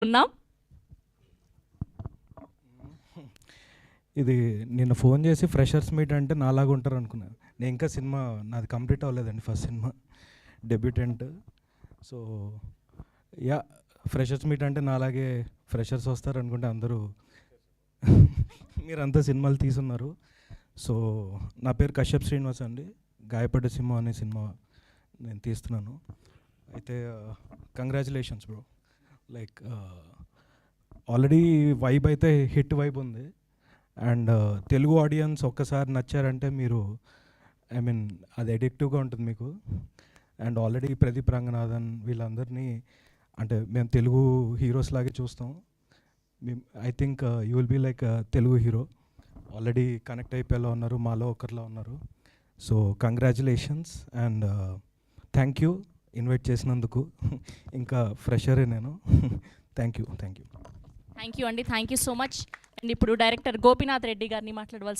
ఉన్నాం. ఇది నిన్న ఫోన్ చేసి ఫ్రెషర్స్ మీట్ అంటే నాలాగా ఉంటారు అనుకున్నాను. నేను ఇంకా సినిమా నాది కంప్లీట్ అవ్వలేదండి, first cinema debutant. So ya, freshers meet అంటే నాలాగే ఫ్రెషర్స్ వస్తారు అనుకుంటే అందరూ మీరంతా సినిమాలు తీసున్నారు. సో నా పేరు కశ్యప్ శ్రీనివాస్ అండి. గాయపడ్డ సింహం అనే సినిమా నేను తీస్తున్నాను. అయితే congratulations bro. Like already vibe అయితే హిట్ వైబ్ ఉంది. అండ్ తెలుగు ఆడియన్స్ ఒక్కసారి నచ్చారంటే మీరు ఐ మీన్ అది అడిక్టివ్గా ఉంటుంది మీకు. అండ్ ఆల్రెడీ ప్రదీప్ రంగనాథన్ వీళ్ళందరినీ అంటే మేము తెలుగు హీరోస్ లాగే చూస్తాం. I think you will be like Telugu hero. Already connect అయిపోయేలా ఉన్నారు, మాలో ఒకరిలా ఉన్నారు. So congratulations and thank you invite చేసినందుకు. ఇంకా ఫ్రెషరే నేను. Thank you. థ్యాంక్ యూ అండి, thank you so much. And ఇప్పుడు డైరెక్టర్ గోపీనాథ్ రెడ్డి గారిని మాట్లాడవలసి